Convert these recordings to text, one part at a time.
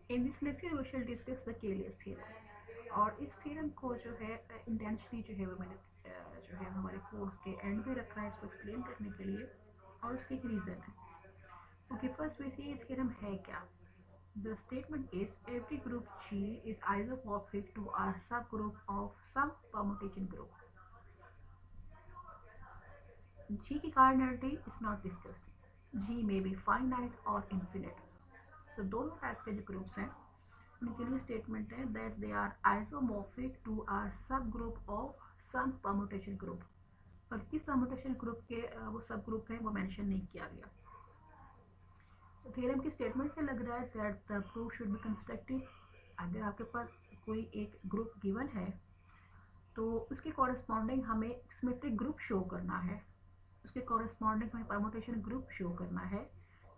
In this lecture we shall discuss the Cayley's theorem. और इस theorem को जो है इंटेंशनली जो है वो मैंने जो है हमारे कोर्स के एंड पे रखा है इसको एक्सप्लेन करने के लिए, और उसके एक रीज़न है। Okay, first we see theorem है क्या। The statement is every group G is isomorphic to a subgroup of some permutation group. G की cardinality is not discussed. G may be finite or infinite. So दोनों types के जो groups हैं उनके लिए statement है that they are isomorphic to a subgroup of some permutation group. पर किस परमुटेशन ग्रुप के वो सब ग्रुप हैं वो मेंशन नहीं किया गया। तो थ्योरम की स्टेटमेंट से लग रहा है that the proof should be constructive. अगर आपके पास कोई एक ग्रुप गिवन है तो उसके कॉरेस्पॉन्डिंग हमें सिमेट्रिक ग्रुप शो करना है, उसके कॉरेस्पॉन्डिंग हमें परमुटेशन ग्रुप शो करना है,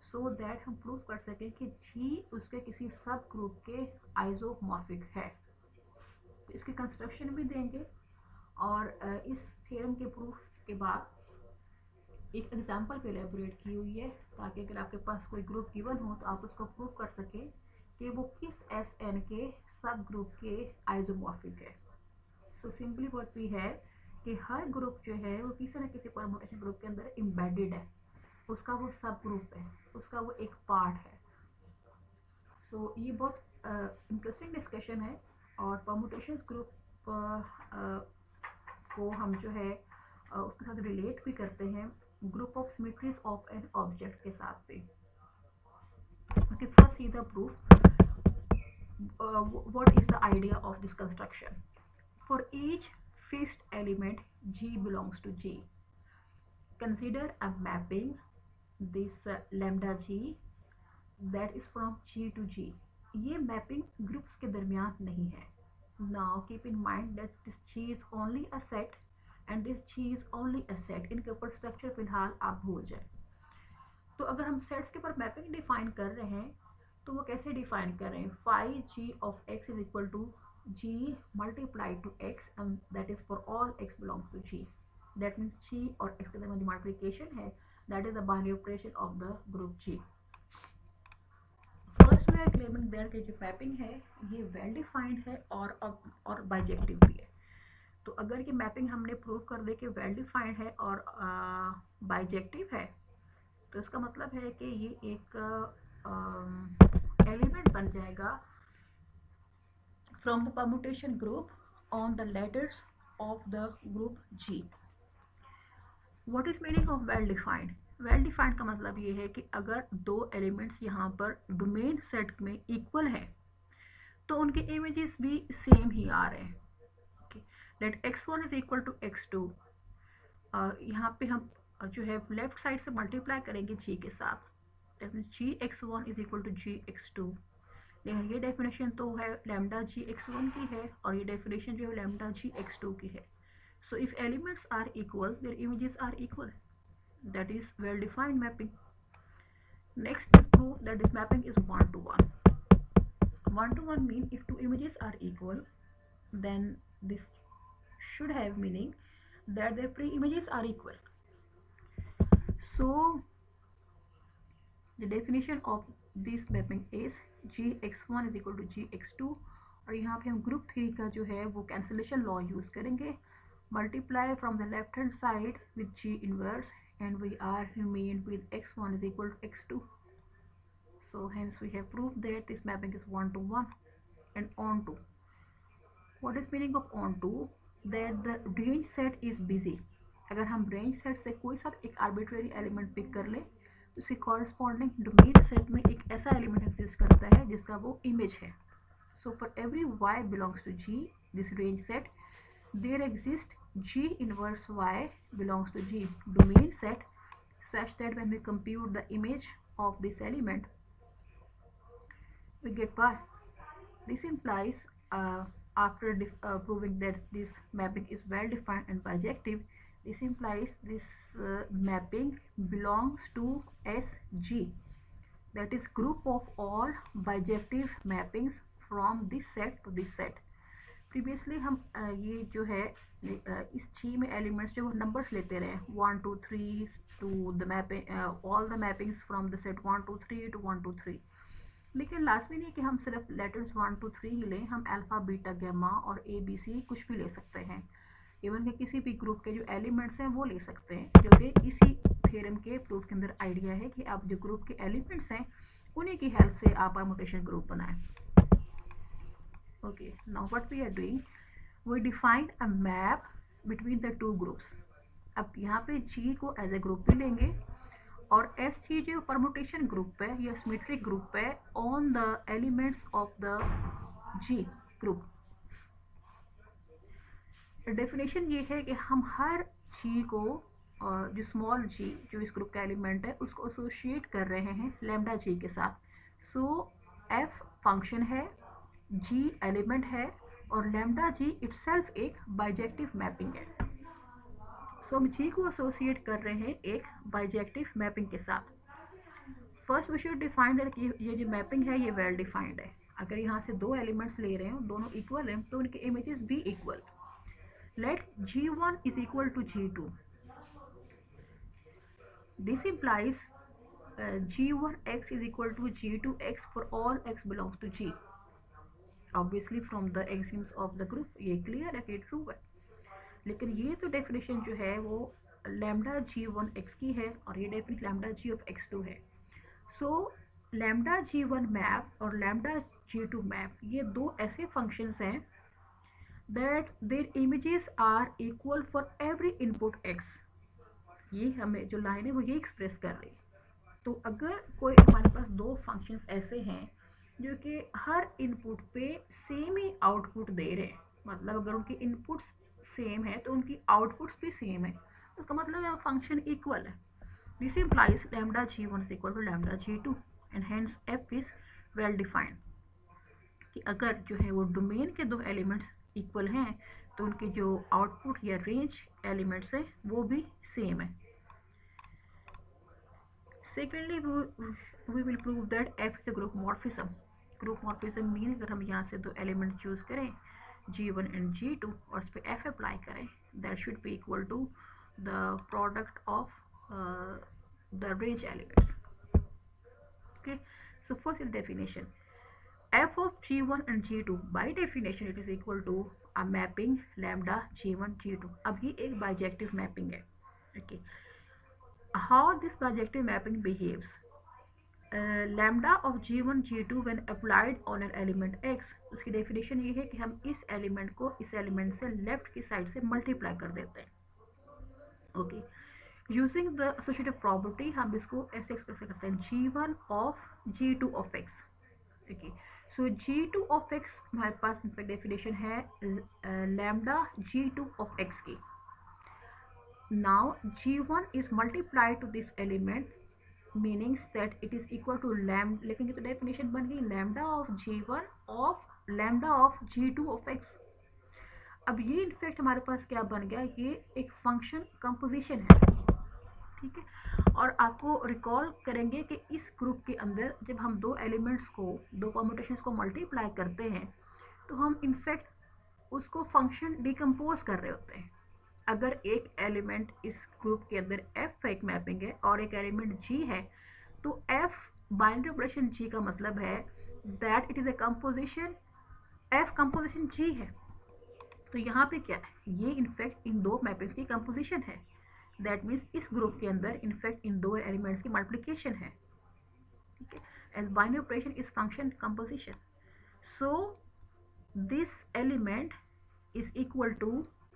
सो दैट हम प्रूव कर सकें कि जी उसके किसी सब ग्रुप के आइसोमॉर्फिक है। तो इसकी कंस्ट्रक्शन भी देंगे, और इस थ्योरम के प्रूफ के बाद एक एग्जांपल पे एलेबोरेट की हुई है, ताकि अगर आपके पास कोई ग्रुप गिवन हो तो आप उसको प्रूव कर सकें कि वो किस एस एन के सब ग्रुप के आइसोमॉर्फिक है। सो सिंपली व्हाट वी है कि हर ग्रुप जो है वो किसी न किसी परमुटेशन ग्रुप के अंदर एम्बेडेड है, उसका वो सब ग्रुप है, उसका वो एक पार्ट है। सो ये बहुत इंटरेस्टिंग डिस्कशन है, और परमुटेशन ग्रुप को हम जो है उसके साथ रिलेट भी करते हैं group of symmetries of an object के साथ भी। Okay, first see the proof. What is the idea of this construction. For each fixed element G belongs to G, consider a mapping this lambda G that is from G to G. ये mapping groups के दरमियान नहीं है। Now keep in mind that this G is only a set and this G is only a set. इनके ऊपर structure फिलहाल आप भूल जाए। तो अगर हम सेट्स के ऊपर मैपिंग डिफाइन कर रहे हैं तो वो कैसे डिफाइन कर रहे हैं। Phi G of x is equal to G multiply to x and that is for all x belongs to G. That means G और एक्स के दरमियान जो मल्टीप्लिकेशन है that is the binary operation of the group G. First we are claiming that जो mapping है ये well defined है और बाइजेक्टिव भी है। तो अगर ये मैपिंग हमने प्रूव कर दे कि वेल डिफाइंड है और बाइजेक्टिव है, तो इसका मतलब है कि ये एक एलिमेंट बन जाएगा from the permutation group on the letters of the group G. What is meaning of well defined. Well defined का मतलब ये है कि अगर दो एलिमेंट्स यहाँ पर डोमेन सेट में इक्वल हैं तो उनके इमेजेस भी सेम ही आ रहे हैं। Let x1 is equal to x2। यहाँ पे हम जो है लेफ्ट साइड से मल्टीप्लाई करेंगे जी के साथ, that means G x one is equal to G x two. लेकिन ये डेफिनेशन तो है लैम्डा जी एक्स वन की है और ये डेफिनेशन जो है लैम्डा जी एक्स टू की है। So if elements are equal their images are equal, that is well defined mapping. Next is proof that this mapping is one to one. One to one mean if two images are equal then this should have meaning that their pre-images are equal. So the definition of this mapping is gx1 is equal to gx2। और यहाँ पे हम group three का जो है वो cancellation law use करेंगे, multiply from the left hand side with g inverse and we are remain with x1 is equal to x2। So hence we have proved that this mapping is one to one and on to। What is meaning of on to? That the range set is busy। अगर हम range set से कोई सा एक arbitrary element pick कर लें तो उसके कॉरस्पॉन्डिंग डोमेन सेट में एक ऐसा एलिमेंट एग्जिस्ट करता है जिसका वो इमेज है। So for every y belongs to g this range set there exist g inverse y belongs to g domain set such that when we compute the image of this element we get y। This implies after proving that this mapping is well defined and bijective, this implies this mapping belongs to SG, that is group of all bijective mappings from this set to this set। Previously हम ये जो है इस G में elements जो numbers लेते रहे 1 2 3 to the mapping all the mappings from the set 1 2 3 to 1 2 3। लेकिन लास्ट में नहीं कि हम सिर्फ लेटर्स 1 2 3 ही लें, हम अल्फा बीटा गामा और ए बी सी कुछ भी ले सकते हैं। इवन के किसी भी ग्रुप के जो एलिमेंट्स हैं वो ले सकते हैं, जो कि इसी थ्योरम के प्रूफ के अंदर आइडिया है कि आप जो ग्रुप के एलिमेंट्स हैं उन्हीं की हेल्प से आप परमुटेशन ग्रुप बनाएं। Okay, now what we are doing, we define a map between the two groups. अब यहाँ पे जी को एज ए ग्रुप भी लेंगे और एस जी जो परमुटेशन ग्रुप है या सिमेट्रिक ग्रुप है on the elements of the G group. Definition ये है कि हम हर जी को जो स्मॉल जी जो इस ग्रुप का एलिमेंट है उसको एसोसिएट कर रहे हैं लैम्डा जी के साथ। सो एफ फंक्शन है, जी एलिमेंट है और लैम्डा जी इटसेल्फ एक बाइजेक्टिव मैपिंग है। सो हम जी को एसोसिएट कर रहे हैं एक बाइजेक्टिव मैपिंग के साथ। First we should define that ये जो मैपिंग है ये वेल डिफाइंड है। अगर यहाँ से दो एलिमेंट्स ले रहे हैं दोनों इक्वल हैं तो उनके इमेजेस भी equal. Let G1 is equal to G2. This implies G1x is equal to G2x for all x belongs to G. Obviously from the axioms of the group ये clear है कि true है। लेकिन ये तो डेफिनेशन जो है वो लैम्डा G1x की है और ये definite lambda G of x2 है। सो लैम्डा G1 मैप और लैम्डा G2 मैप ये दो ऐसे फंक्शंस हैं that their images are equal for every input x। ये हमें जो लाइन है वो ये एक्सप्रेस कर रही है। तो अगर कोई हमारे पास दो फंक्शंस ऐसे हैं जो कि हर इनपुट पे सेम ही आउटपुट दे रहे हैं, मतलब अगर उनकी इनपुट्स सेम है तो उनकी आउटपुट्स भी सेम है, तो उसका मतलब है फंक्शन इक्वल है। This implies lambda G1 is equal to lambda G2 and hence f is well defined. कि अगर जो है वो डोमेन के दो एलिमेंट्स इक्वल हैं तो उनके जो आउटपुट या रेंज एलिमेंट्स है वो भी सेम है। Secondly we will prove that f is a group morphism. Group morphism mean अगर हम यहाँ से दो एलिमेंट चूज करें G1 एंड G2 और उस पर f अप्लाई करें that should be equal to the product of the range elements. Okay, so first definition f of G1 and G2 by definition it is equal to a mapping lambda G1 G2। अब ये एक bijective mapping है। okay, how this bijective mapping behaves, lambda of G1 G2 when applied on an element x। उसकी definition ये है कि हम इस एलिमेंट को इस एलिमेंट से लेफ्ट की साइड से मल्टीप्लाई कर देते हैं। Okay, using the associative property हम इसको ऐसे एक्सप्रेस करते हैं G1 of G2 of x। Okay, so G2 of x हमारे पास डेफिनेशन है लैम्डा G2 of x की। Now G1 is multiplied to this element meanings that it is equal to lambda, लेकिन ये तो डेफिनेशन बन गई lambda of G1 of lambda of G2 of x। अब ये इनफैक्ट हमारे पास क्या बन गया, ये एक फंक्शन कंपोजिशन है। ठीक है, और आपको रिकॉल करेंगे कि इस ग्रुप के अंदर जब हम दो एलिमेंट्स को दो परम्यूटेशंस को मल्टीप्लाई करते हैं तो हम इनफैक्ट उसको फंक्शन डिकम्पोज कर रहे होते हैं। अगर एक एलिमेंट इस ग्रुप के अंदर f एक मैपिंग है और एक एलिमेंट g है तो f बाइनरी ऑपरेशन g का मतलब है that it is a composition, f composition g है। तो यहाँ पे क्या है, ये इनफैक्ट इन दो मैपिंग्स की कंपोजिशन है। दैट मीन्स इस ग्रुप के अंदर इनफैक्ट इन दो एलिमेंट्स की मल्टीप्लिकेशन है। ठीक है, as binary operation is function composition. So this element is equal to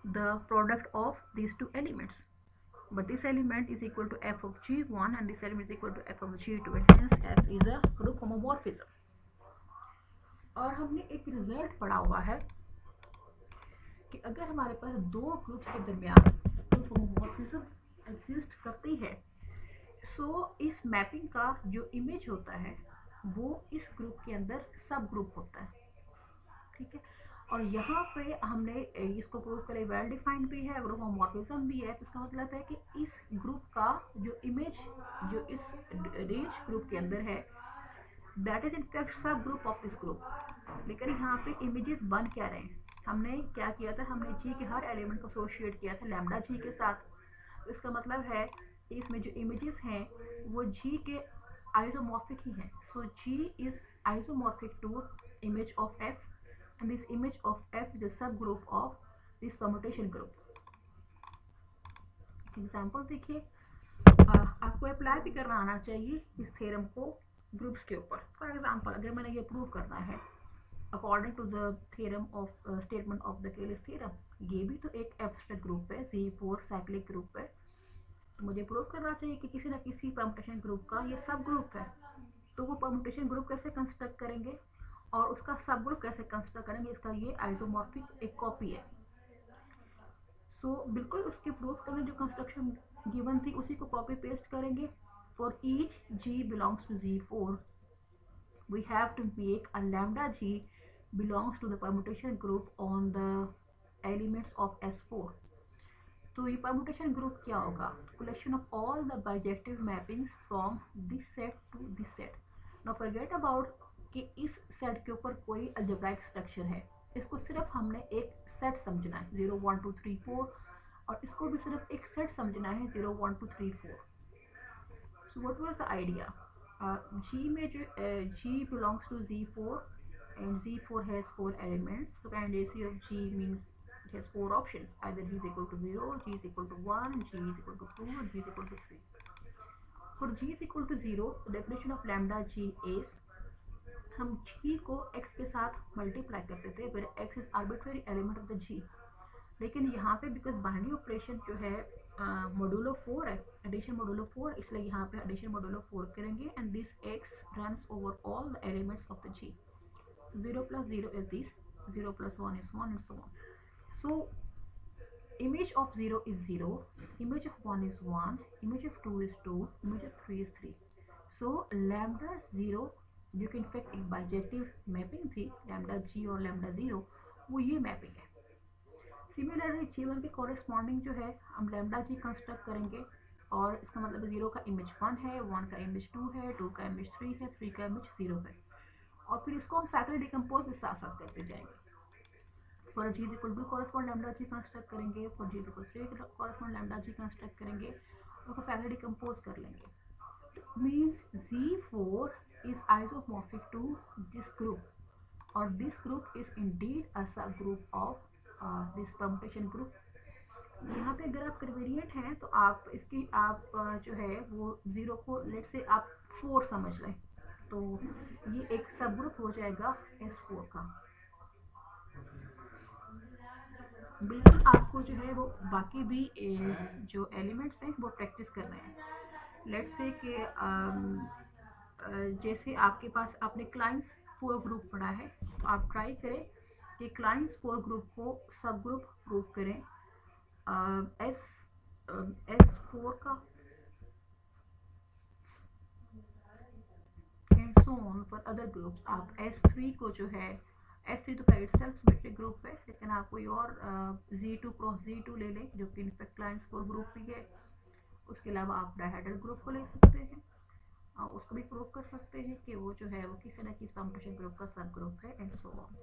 the product of these two elements, but this element is equal to f of G1 and this element is equal to f of G2 and hence f is a group homomorphism। और हमने एक result पढ़ा हुआ है कि अगर हमारे पास दो ग्रुप्स के दरमियान ग्रुप होमोमॉर्फिज्म एग्जिस्ट करती है सो इस मैपिंग का जो इमेज होता है वो इस ग्रुप के अंदर सब ग्रुप होता है। ठीक है, और यहाँ पे हमने इसको प्रूव करे वेल डिफाइंड भी है, ग्रुप होमोमॉर्फिज्म भी है। तो इसका मतलब है कि इस ग्रुप का जो इमेज जो इस रेंज ग्रुप के अंदर है दैट इज इनफैक्ट सब ग्रुप ऑफ दिस ग्रुप। लेकिन यहाँ पे इमेजेस बन क्या रहे हैं, हमने क्या किया था, हमने जी के हर एलिमेंट को एसोसिएट किया था लैम्डा जी के साथ। तो इसका मतलब है कि इसमें जो इमेजेस हैं वो जी के आइसोमॉर्फिक ही है। So G is isomorphic to image of f and this image of F is a subgroup of this permutation group. Example देखिए, आपको अप्लाई भी करना आना चाहिए इस थ्योरम को ग्रुप्स के ऊपर। फॉर एग्जाम्पल अगर मैंने ये प्रूव करना है according to the theorem of statement of the Cayley's theorem, ये भी तो एक एब्स्ट्रैक्ट ग्रुप है, Z4 साइक्लिक ग्रुप है, तो मुझे प्रूव करना चाहिए कि किसी न किसी परमुटेशन ग्रुप का ये सब ग्रुप है। तो वो परमुटेशन ग्रुप कैसे कंस्ट्रक्ट करेंगे और उसका सब ग्रुप कैसे कंस्ट्रक्ट करेंगे, इसका ये आइसोमॉर्फिक एक कॉपी है। सो बिल्कुल उसके प्रूफ करने जो कंस्ट्रक्शन गिवन थी उसी को कॉपी पेस्ट करेंगे। For each G belongs to Z4 we have to make a lambda G belongs to the permutation group on the elements of S4। तो ये परमुटेशन ग्रुप क्या होगा, collection of all the bijective mappings from this set to this set. Now forget about कि इस set के ऊपर कोई algebraic structure है, इसको सिर्फ हमने एक सेट समझना है 0 1 2 3 4, और इसको भी सिर्फ एक सेट समझना है 0 1 2 3 4। So what was the idea, G में जो G belongs to Z4 and Z4 has 4 elements, so candidacy of G means it has 4 options, either G is equal to 0, G is equal to 1, G is equal to 2, or G is equal to 3. For G is equal to 0, the definition of lambda G is, हम G को x के साथ multiply करते थे where x is arbitrary element of the G, लेकिन यहाँ पे because binary operation जो है मॉड्यूलो 4 है, एडिशन मॉड्यूलो 4, इसलिए यहाँ पे एडिशन मॉड्यूलो 4 करेंगे and this x runs over all the elements of the G। 0 plus 0 is this, 0 plus 1 is 1, and so on. So image of 0 is 0, image of 1 is 1, image of 2 is 2, image of 3 is 3. So lambda 0 जो कि in fact एक bijective mapping थी, lambda G और lambda 0, वो ये mapping है। Similarly G1 के corresponding जो है हम लैम्डा G कंस्ट्रक्ट करेंगे, और इसका मतलब 0 का इमेज 1 है, 1 का इमेज 2 है, 2 का इमेज 3 है, 3 का इमेज 0 है, और फिर इसको हम साइक्लिक डिकम्पोज भी साथ साथ करते जाएंगे। For G equal to correspond lambda G construct करेंगे, for G equal 3 correspond lambda G construct करेंगे, उसको साइक्लिक डिकम्पोज कर लेंगे। Means Z4 is isomorphic to this group, or this group is indeed a subgroup of this permutation group। यहाँ पे अगर आप convenient हैं तो आप इसकी आप जो है वो 0 को लेट से आप 4 समझ लें, तो ये एक सब ग्रुप हो जाएगा S4 का। बिल्कुल आपको जो है वो बाकी भी जो एलिमेंट्स हैं वो प्रैक्टिस करने हैं। लेट्स से कि जैसे आपके पास आपने क्लाइंट्स 4 ग्रुप पढ़ा है, तो आप ट्राई करें कि क्लाइंट्स 4 ग्रुप को सब ग्रुप प्रूव करें S4 का, and so on for other groups. आप S3 को जो है, S3 तो इट सेल्फ सिमेट्रिक ग्रुप है, लेकिन आप कोई और Z2 क्रॉस Z2 ले लें जो कि इनफैक्ट क्लाइंट्स 4 ग्रुप भी है। उसके अलावा आप डायहेड्रल ग्रुप को ले सकते हैं, उसको भी प्रूव कर सकते हैं कि वो जो है वो किसी न किसी परमुटेशन ग्रुप का सब ग्रुप है, एंड सो ऑन।